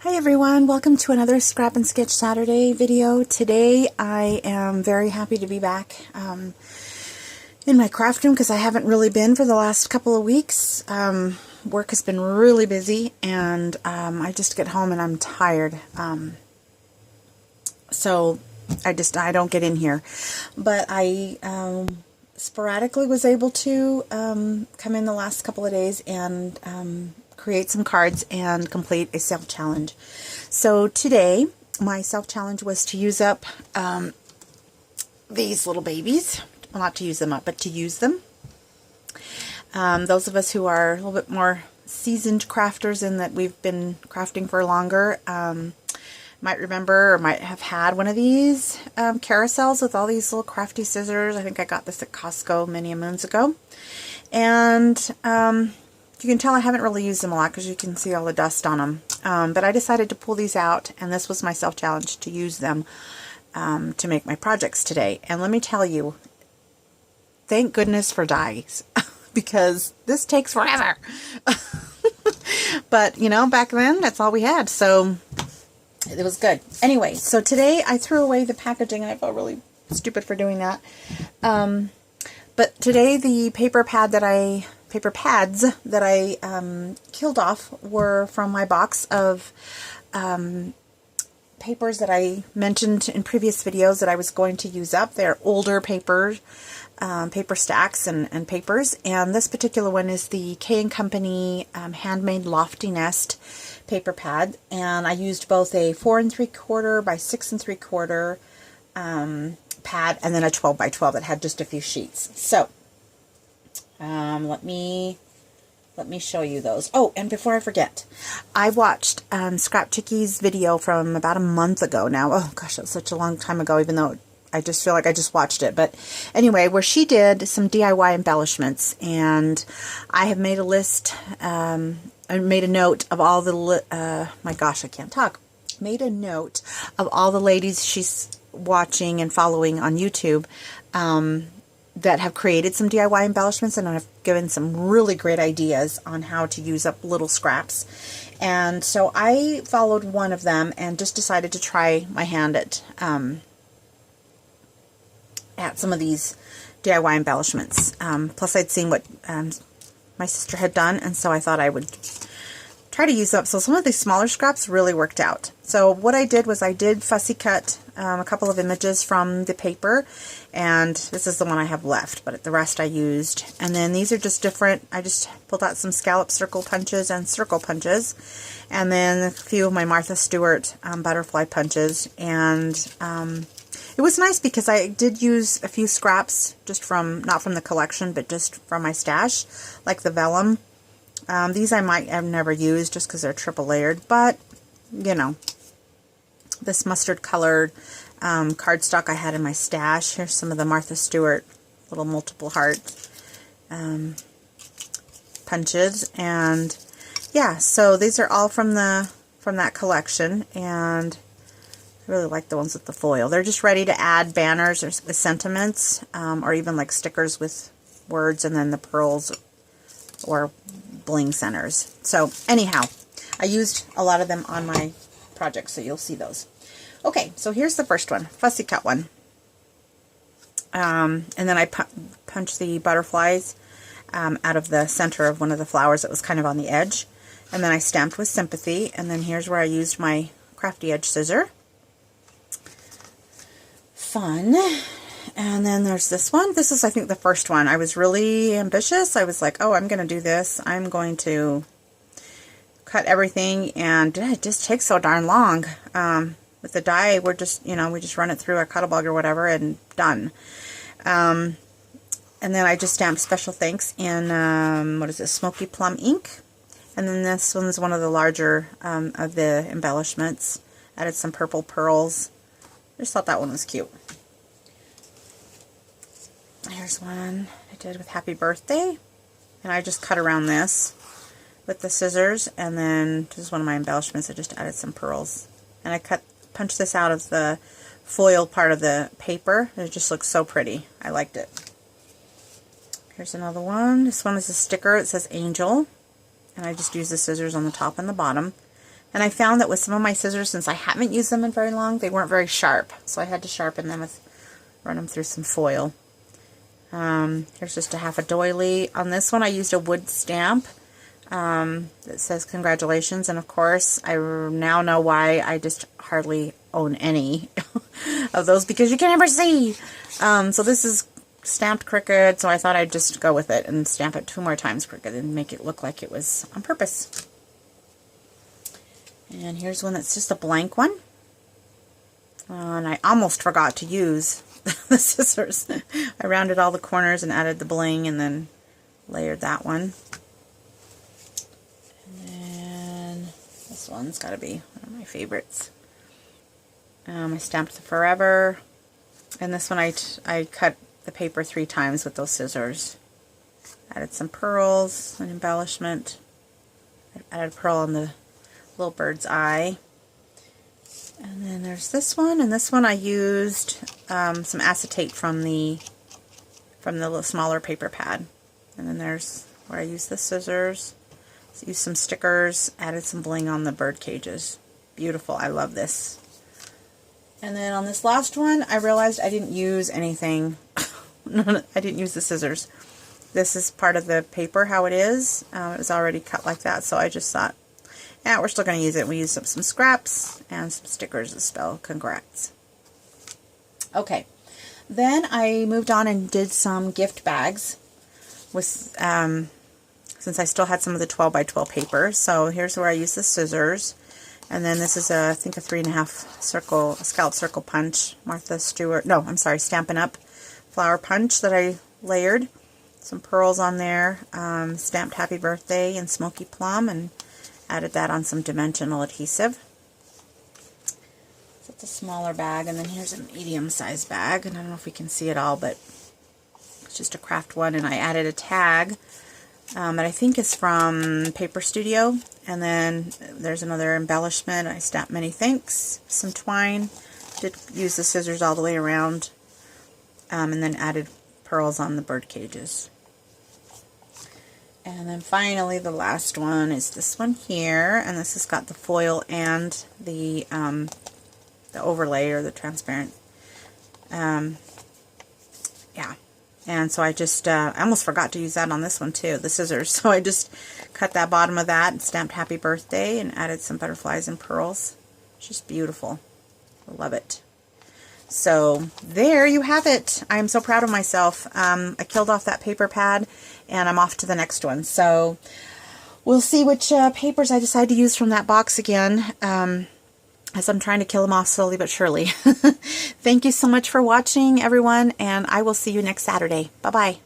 Hi everyone, welcome to another Scrap and Sketch Saturday video. Today I am very happy to be back in my craft room because I haven't really been for the last couple of weeks. Work has been really busy and I just get home and I'm tired. So I don't get in here. But I sporadically was able to come in the last couple of days and create some cards and complete a self-challenge. So today, my self-challenge was to use up these little babies. Well, not to use them up, but to use them. Those of us who are a little bit more seasoned crafters in that we've been crafting for longer might remember or might have had one of these carousels with all these little crafty scissors. I think I got this at Costco many moons ago. And you can tell I haven't really used them a lot because you can see all the dust on them. But I decided to pull these out, and this was my self-challenge to use them to make my projects today. And let me tell you, thank goodness for dies, because this takes forever. But, you know, back then, that's all we had, so it was good. Anyway, so today I threw away the packaging, and I felt really stupid for doing that. But today the paper pads that I killed off were from my box of papers that I mentioned in previous videos that I was going to use up. They're older paper stacks and papers, and this particular one is the K & Company Handmade Lofty Nest paper pad, and I used both a 4 3/4 by 6 3/4 pad and then a 12 by 12 that had just a few sheets. So let me show you those. Oh, and before I forget, I watched Scrap Chickie's video from about a month ago now. Oh gosh, that was such a long time ago, even though I just feel like I just watched it. But anyway, where she did some DIY embellishments, and I have made a list, I made a note of all the, my gosh, I can't talk. Made a note of all the ladies she's watching and following on YouTube that have created some DIY embellishments, and I've given some really great ideas on how to use up little scraps. And so I followed one of them and just decided to try my hand at some of these DIY embellishments. Plus I'd seen what my sister had done, and so I thought I would try to use up. So some of these smaller scraps really worked out. So what I did was I did fussy cut a couple of images from the paper, and this is the one I have left, but the rest I used. And then these are just different. I just pulled out some scallop circle punches and circle punches, and then a few of my Martha Stewart butterfly punches. And it was nice because I did use a few scraps just from, not from the collection, but just from my stash, like the vellum. These I might have never used just because they're triple layered, but, you know, this mustard colored cardstock I had in my stash. Here's some of the Martha Stewart little multiple heart punches, and yeah, so these are all from that collection, and I really like the ones with the foil. They're just ready to add banners or with sentiments, or even like stickers with words, and then the pearls or bling centers. So anyhow, I used a lot of them on my project, so you'll see those. Okay, so here's the first one, fussy cut one. And then I punched the butterflies out of the center of one of the flowers that was kind of on the edge. And then I stamped with sympathy, and then here's where I used my crafty edge scissor. Fun. And then there's this one. This is, I think, the first one. I was really ambitious. I was like, oh, I'm going to do this. I'm going to cut everything, and it just takes so darn long. With the die, we're just, you know, we just run it through a Cuttlebug or whatever, and done. And then I just stamped special thanks in, what is this, Smoky Plum ink. And then this one's one of the larger of the embellishments. Added some purple pearls. I just thought that one was cute. Here's one I did with Happy Birthday, and I just cut around this with the scissors, and then this is one of my embellishments. I just added some pearls, and I punched this out of the foil part of the paper, and it just looks so pretty. I liked it. Here's another one. This one is a sticker. It says Angel, and I just used the scissors on the top and the bottom. And I found that with some of my scissors, since I haven't used them in very long, they weren't very sharp. So I had to sharpen them run them through some foil. Here's just a half a doily. On this one I used a wood stamp that says congratulations, and of course I now know why I just hardly own any of those, because you can never see. So this is stamped crooked, so I thought I'd just go with it and stamp it 2 more times crooked and make it look like it was on purpose. And here's one that's just a blank one. And I almost forgot to use the scissors. I rounded all the corners and added the bling and then layered that one. And then this one's got to be one of my favorites. I stamped the Forever. And this one I cut the paper 3 times with those scissors. Added some pearls, an embellishment. I added a pearl on the little bird's eye. And then there's this one, and this one I used some acetate from the little smaller paper pad. And then there's where I used the scissors, used some stickers, added some bling on the bird cages. Beautiful, I love this. And then on this last one, I realized I didn't use anything. I didn't use the scissors. This is part of the paper, how it is. It was already cut like that, so I just thought, yeah, we're still going to use it. We used up some scraps and some stickers that spell congrats. Okay, then I moved on and did some gift bags with, since I still had some of the 12 by 12 paper. So here's where I used the scissors. And then this is I think a 3.5 circle, scallop circle punch, Martha Stewart, no, I'm sorry, Stampin' Up! Flower punch that I layered. Some pearls on there, stamped Happy Birthday and Smoky Plum, and added that on some dimensional adhesive. So it's a smaller bag, and then here's a medium-sized bag, and I don't know if we can see it all, but it's just a craft one, and I added a tag that I think is from Paper Studio, and then there's another embellishment. I stamped Many Thanks, some twine, did use the scissors all the way around, and then added pearls on the bird cages. And then finally the last one is this one here, and this has got the foil and the overlay or the transparent. Yeah, and so I just I almost forgot to use that on this one too, the scissors. So I just cut that bottom of that and stamped Happy Birthday and added some butterflies and pearls. It's just beautiful. I love it. So there you have it. I'm so proud of myself. I killed off that paper pad, and I'm off to the next one. So we'll see which papers I decide to use from that box again, as I'm trying to kill them off slowly but surely. Thank you so much for watching, everyone, and I will see you next Saturday. Bye-bye.